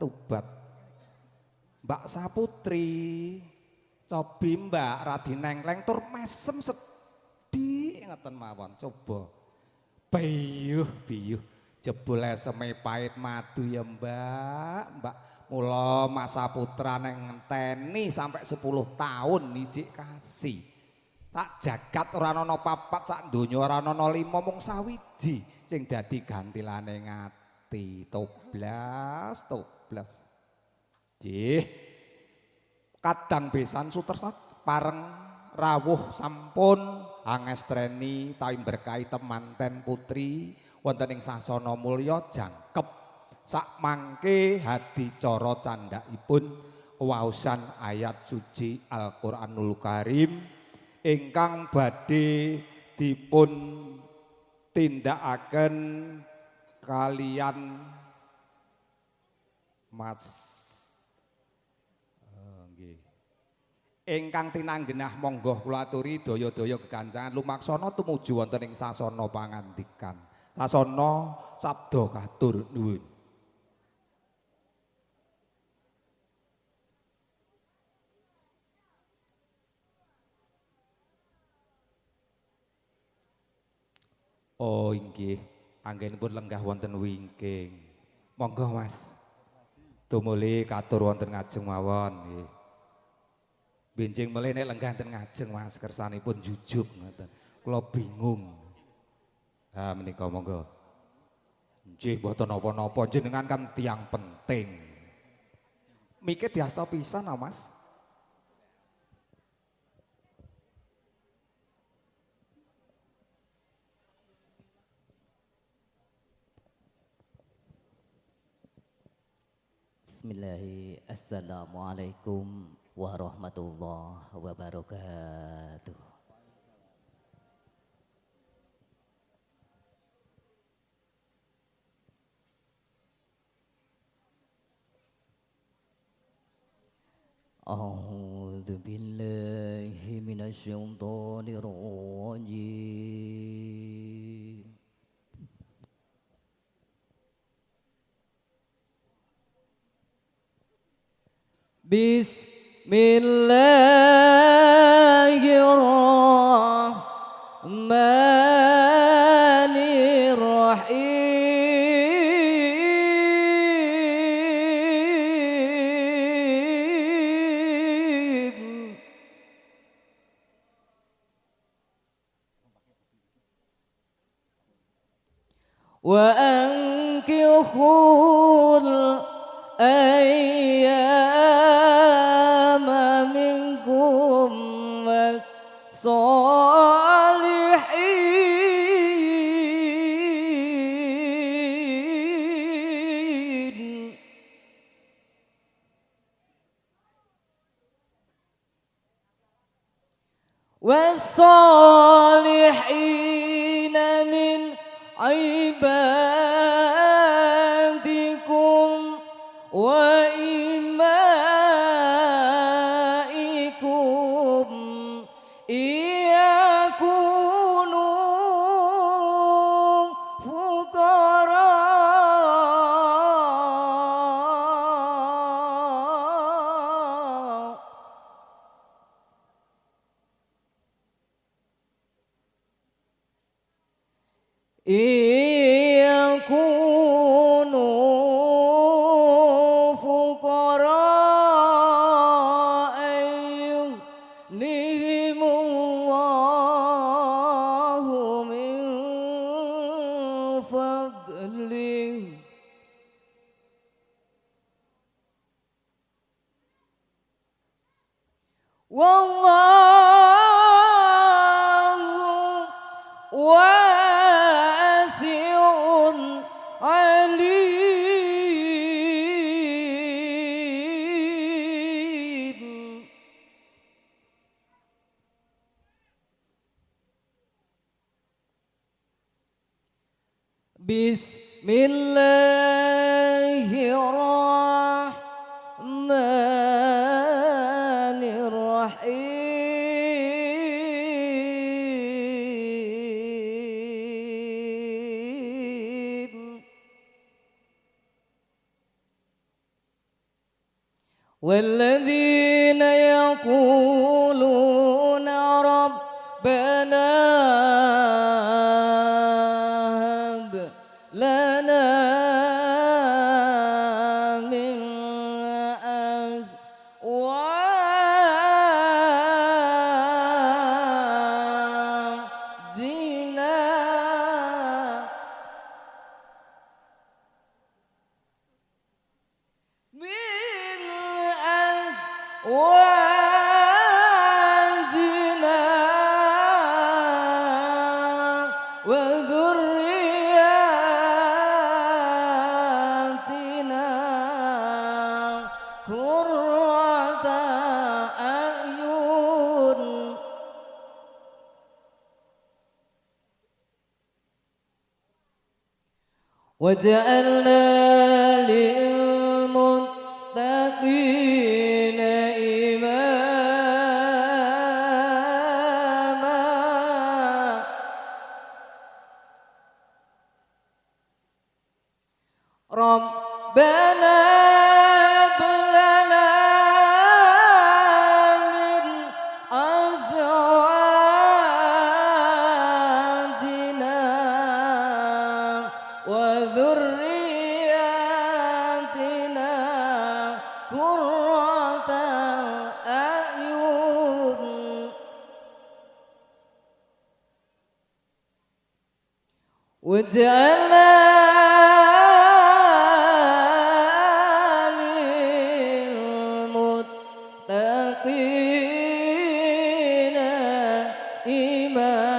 Mbak Saputri cobi Mbak Radi Nengkleng tur mesem sedih ngeten mawon coba biyuh jebule seme pait madu ya Mbak mula Mas Saputra neng ngenteni sampai 10 tahun nijik kasih tak jagat ora ana papat sak donya ora ana 5 mung sawiji sing dadi gantilane ngati toblas jih Kadang Besan Sutresna pareng rawuh sampun angestreni tawi berkahi temanten putri wonten ing sasana mulya jangkep sak mangke hadicara candhakipun waosan ayat suci Al-Qur'anul Karim ingkang badhe dipun tindakaken kalian Mas nggih ingkang tinanggenah monggo kula aturi daya-daya gegancangan lumaksana tumuju wonten ing sasana pangandikan sasana sabda katur nuwun. Oh inggih anggenipun lenggah wonten wingking. Monggo Mas. Tumuli katur wonten ngajeng mawon nggih. Benjing melih nek lenggah enten ngajeng Mas kersanipun jujug ngoten. Kula bingung. Ha menika monggo. Nggih mboten napa-napa jenengan kan tiyang penting. Mikir diasta pisan Mas. Bismillahirrahmanirrahim. Assalamualaikum warahmatullahi wabarakatuh. A'udzu billahi minasyaitonir rajim. Bismillahirrahmanirrahim. وأنكحوا الأيام منكم والصالحين والصالحين من عبادكم وإمائكم إن يكونوا فقراء يكونوا فقراء يغنيهم الله من فضله والله واسع عليم بسم الله الرحمن الرحيم والذين يقولون ربنا هب لنا من أزواجنا من أزواجنا وذرياتنا قرة أعين وجعلنا للمتقين إماما ربنا هب لنا من أزواجنا وذرياتنا قرة أعين وجعلنا للمتقين إماما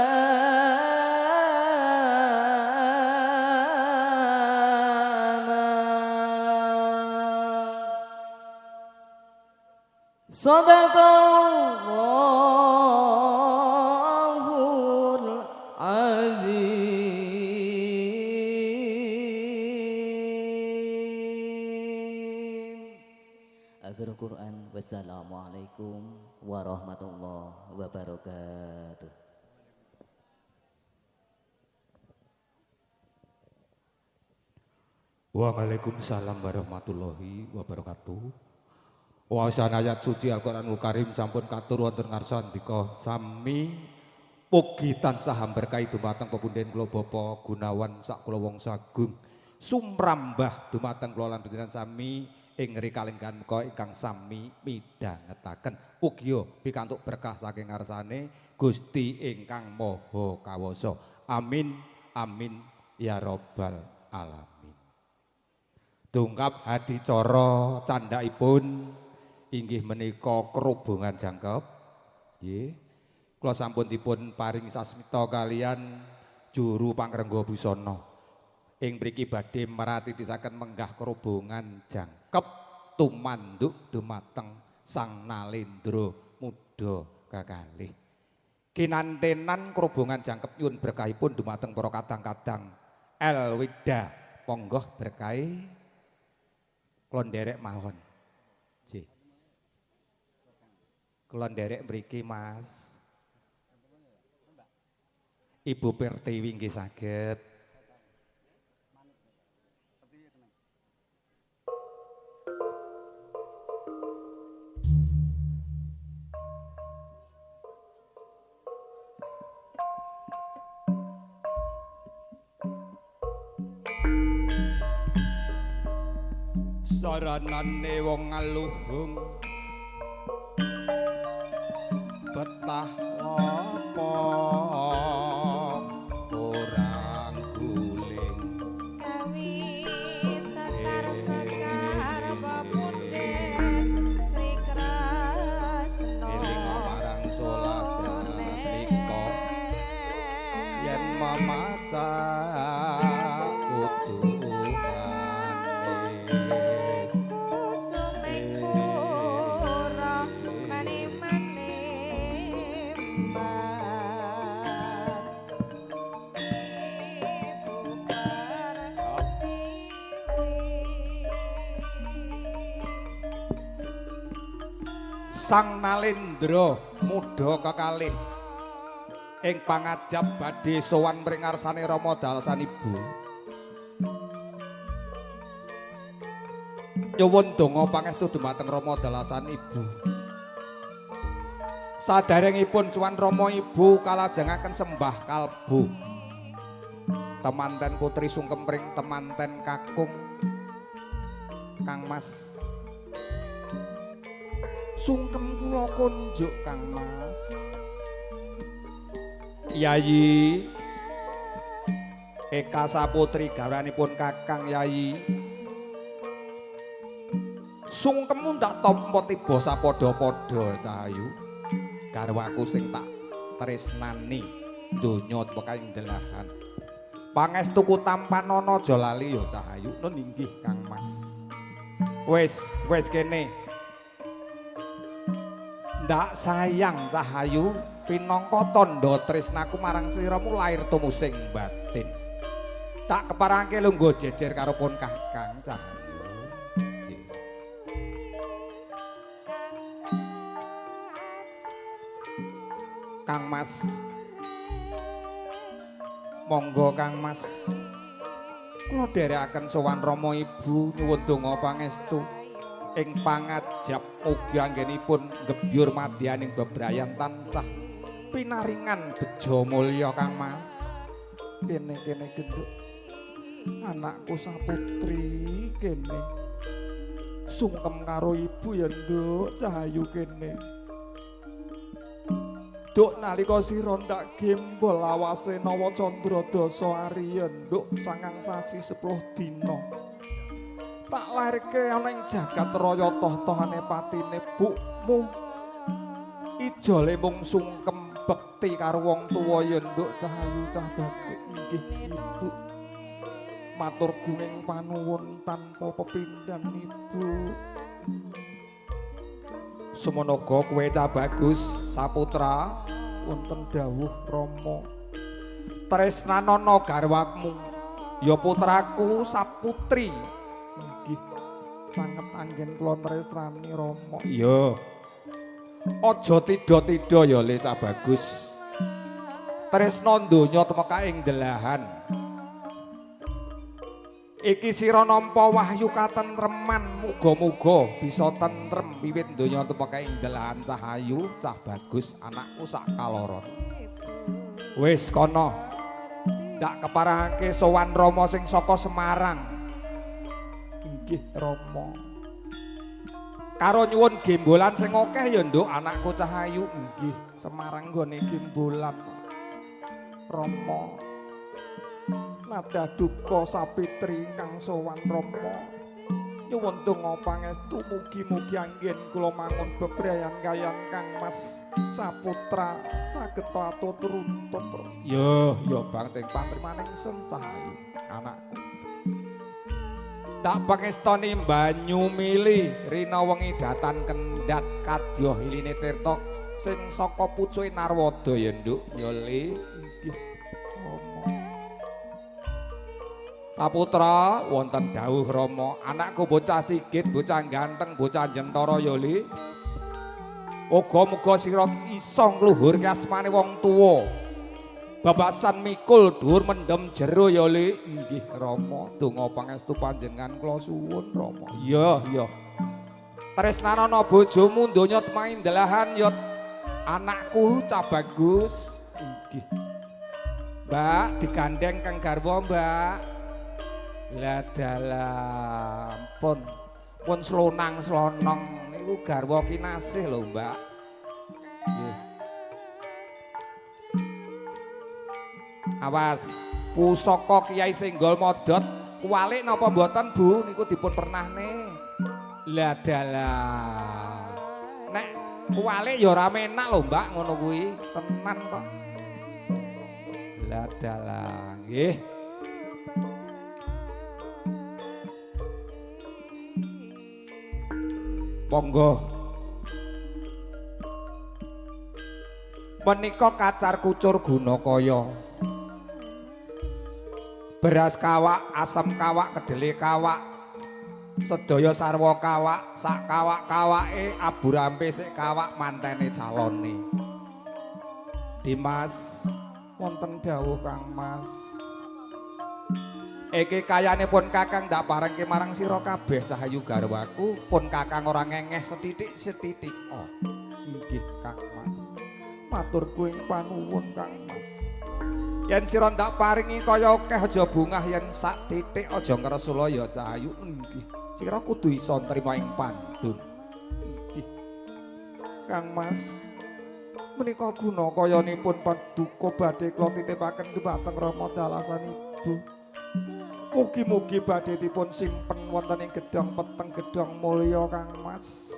صدق الله العظيم Akhir Quran. Wassalamualaikum warahmatullahi wabarakatuh. Waalaikumsalam warahmatullahi wabarakatuh. Wawasan ayat suci Al-Quranul Karim sampun katur wonten ngarsa ndika sami mugi tansah berkahi dumateng pepunden kula Bapa Gunawan sak kula wangsa agung sumrambah dumateng kula lan panjenengan sami ing rikalenggan menika ingkang sami midhangetaken ugi pikantuk berkah saking ngarsane Gusti ingkang Maha Kawasa. Amin amin ya Rabbal alamin. Dungkap hadicara candhaipun inggih menika kerubungan jangkep. Nggih. Kula sampun dipun paring sasmita kalian juru pangrengga busana. Ing mriki badhe maratitisaken menggah kerubungan jangkep tumanduk dumateng Sang Nalendra Muda kakalih. Kinantenan kerubungan jangkep nyuwun berkahipun dumateng para kadang-kadang Elwida. Monggo berkahi kula nderek mawon. Nggih. Kula nderek mriki Mas. Ibu Pertiwi nggih saged. Saranane wong ngaluhung betah apa orang guling Kami sekar-sekar bapunden Sri Krasna eling marang solajan mriko yen mamaca kudu manis Kusume kura mani-mani mbak Ibu Pertiwi Sang Nalendra Muda kekalih ing pangajab badhe sowan mring ngarsane Rama dalasan ibu. Nyuwun donga pangestu dumateng Rama dalasan ibu. Saderengipun sowan Rama ibu kalajengaken sembah kalbu. Temanten putri sungkem mring temanten kakung Kang Mas. Sungkem kula kunjuk Kang Mas. Yayi Eka Saputri garwanipun Kakang Yayi. Sungkem ndak tampa tiba sapadha-padha Cahayu. Garwaku sing tak tresnani donya pekaing delahan. Pangestuku tampanana aja lali ya Cahayu. Nun inggih Kang Mas. Wis kene. Ndak sayang Cahayu pinangka tandha tresnaku marang sliramu lair tumusing batin. Tak keparangke lungguh jejer karo pun Kakang Cahayu. Kang Mas. Monggo Kang Mas. Kula dherekaken sowan Rama Ibu nyuwun donga pangestu. Ing pangajab ugi anggenipun gebyur madyaning bebrayan tansah pinaringan bejo mulya Kang Mas. Kene genduk anakku Saputri kene sungkem karo ibu ya Nduk Cahayu kene. Duk nalika sira ndak gembol awase nawa candra dasa ari ya Nduk 9 sasi 10 dina. Tak lairke ana ing jagat raya toh-tohane patine bukmu. Ijole mung sungkem bekti karo wong tuwa ya Nduk Cahayu cah batik inggih Ibu. Matur gunging panuwun tanpa pepindhan Ibu. Semonoga kowe cah bagus saputra wonten dawuh Rama. Tresnanana garwamu ya putraku Saputri. Nggih sanget anggen kula tresnani Rama. Iya. Aja tida-tida ya Le cah bagus. Tresna donya temeka ing delahan. Iki sira nampa wahyu katentreman, muga-muga bisa tentrem wiwit donya temeka ing delahan Cahayu, cah bagus anakku sak kaloron. Wis kono. Ndak keparangake sowan Rama sing saka Semarang. Inggih Rama. Karo nyuwun gembolan sing akeh ya Nduk anakku Cahayu. Nggih, Semarang nggone gembolan. Rama. nada duka sapitri ingkang sowan Rama. Nyuwun donga pangestu mugi-mugi anggen kula mangun bebrayan kayan Kang Mas Saputra saged atur runtut. Yo Bang teng pantrimaning sun Cahayu anakku. Tak pangestoni banyu mili rina wengi datan kendat kadya hiline tirta sing saka pucuke Narwada ya Nduk ya Le. Nggih. Saputra wonten dawuh Rama, anakku bocah sigit, bocah ganteng, bocah jentara ya Le. Muga-muga sira isa ngluhurke asmane wong tuwa. Babasan mikul dhuwur mendem jero ya Le. Nggih Rama, donga pangestu panjenengan kula suwun Rama. Iya. Tresnanana bojomu donya temaindelahan ya anakku cah bagus. Nggih. Mbak digandeng Kang garwa, Mbak. Lah dalam pun slonang-slonong niku garwa kinasih lho, Mbak. Nggih. Awas, pusaka Kiai Senggol Modot kuwalik napa mboten, Bu? Niku dipun pernahne. Lah dalam. Nek kuwalik ya ora menak lho, Mbak, ngono kuwi. Tenan kok. Lah dalam. Nggih. Monggo. Menika kacar kucur Gunakaya. Beras kawak, asam kawak, kedele kawak, sedaya sarwa kawak, sak kawak-kawake aburampe sik kawak mantene calone. Dimas, wonten dawuh Kang Mas. Iki kayane pun Kakang ndak parengke marang sira kabeh Cahayu garwaku, pun Kakang ora ngengeh setitik-setitik. Oh, nggih Kang Mas. Matur kuing panuwun Kang Mas. Yen sira ndak paringi kaya akeh aja bungah, yen sak titik aja ngresula ya Cahayu. Nggih. Sira kudu iso nrima ing pantun. Nggih. Kang Mas. Menika Gunakayanipun paduka badhe kula titipaken dhumateng Rama dalasanipun. Mugi-mugi badhe dipun simpen wonten ing gedhong peteng gedhong mulya Kang Mas.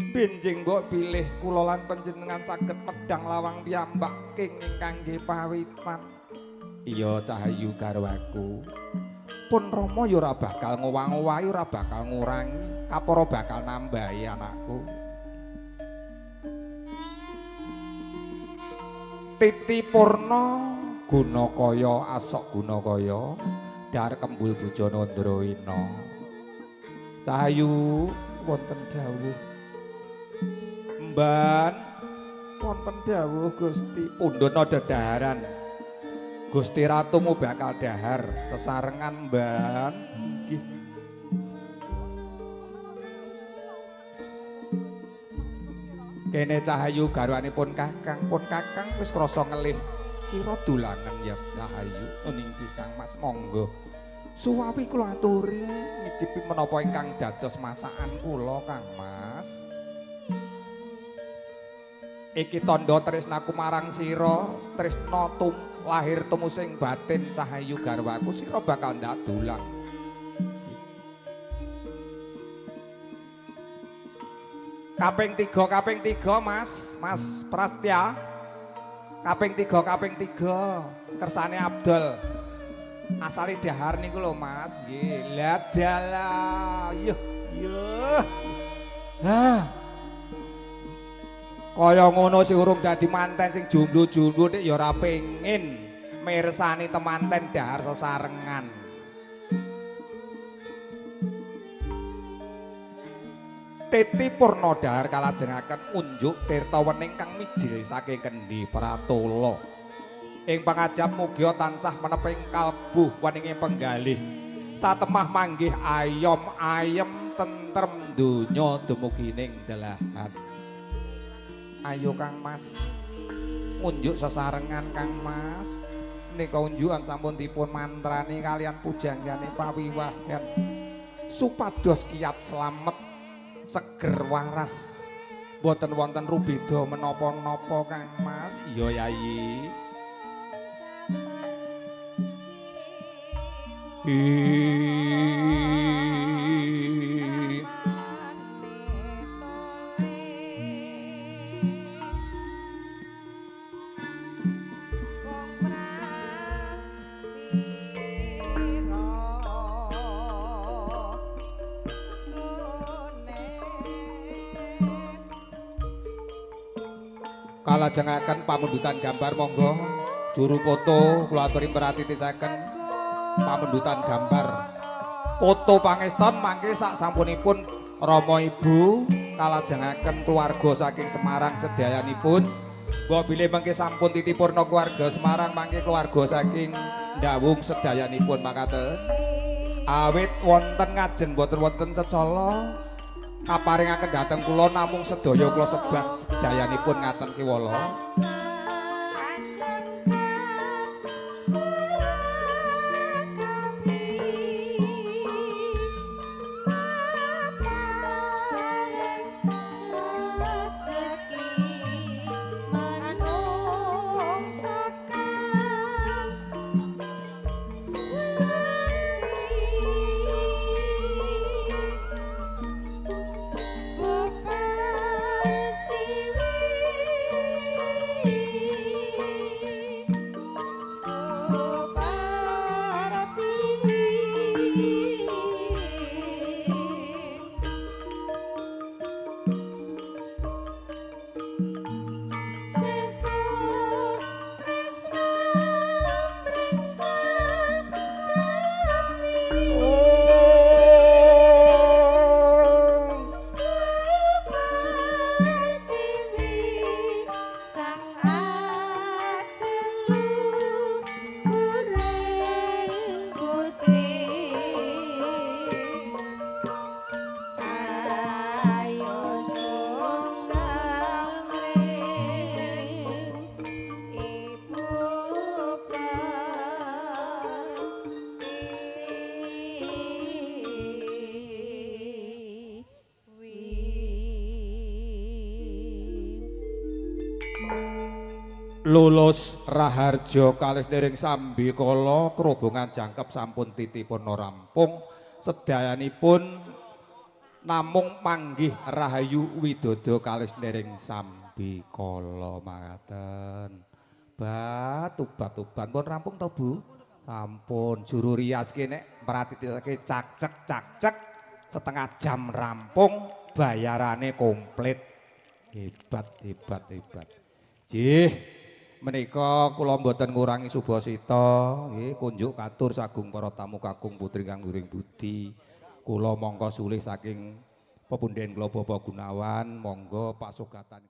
Benjing mbok pilih kula lan panjenengan saged medhang lawang piyambak ingkang nggih pawitan. Iya Cahayu garwaku. Pun Rama ya ora bakal ngowah-ngowahi, ora bakal ngurangi, kapara bakal nambahi anakku. Titi Purna Gunakaya asok Gunakaya dar kembul bujana Ndrawina. Cahayu wonten dawuh. Mban wonten dawuh Gusti pundhana dedaharan. Gusti Ratumu bakal dahar sesarengan Mban. Nggih. Kene Cahayu garwanipun pun Kakang wis krasa ngelih sira dolangan ya Cahayu. Nggih Kang Mas, monggo. Suwawi kula aturi ngicipi menapa ingkang dados masakan kula Kang Mas. Iki tandha tresnaku marang sira, tresna lahir tumusing batin Cahayu garwaku, sira bakal ndak dolang. Kaping tiga Mas Prastya. Kaping tiga kersane Abdul. Asale dahar niku lho Mas, nggih. Lah dalah, yuh. Hah. Kaya ngono sing urung dadi manten sing jomblo-jomblo nek ya ora pengin mirsani temanten dahar sesarengan. Titi Purna dahar kalajengaken unjuk tirta wening kang mijil saking kendi Pratala. Ing pangajap mugia tansah meneping kalbuh weninging penggalih. Satemah manggih ayem tentrem donya dumugi ning dalahan. Ayo Kang Mas, unjuk sesarengan Kang Mas. Menika unjukan sampun dipun mantrani kalian pujanggane pawiwahan supados kiyat slamet seger waras. Mboten wonten rubeda menapa-napa Kang Mas. Iya Yayi. Kalajengaken pamundutan gambar monggo juru foto kula aturi meratitisaken pamundutan gambar foto pangeston mangke sak sampunipun Rama Ibu kalajengaken keluarga saking Semarang sedayanipun mbok bilih mangke sampun titipurna keluarga Semarang mangke keluarga saking Ndawung sedayanipun makaten awit wonten ngajeng boten wonten cecala kaparingaken dhateng kula namung sedaya kula sebat sedayanipun ngaten kiwala lulus Raharja kalih nering sambi kala kerobongan jangkep sampun titipurna rampung sedayanipun namung panggih Rahayu Widodo kalih nering sambi kala makaten batuban pun rampung to Bu sampun juru rias kene mratitake cak-cek setengah jam rampung bayarane komplit hebat jih menika kula mboten ngurangi subasita nggih kunjuk katur sagung para tamu kakung putri kang luring budi kula mongko sulih saking pepunden kula Bapak Gunawan monggo pasugatan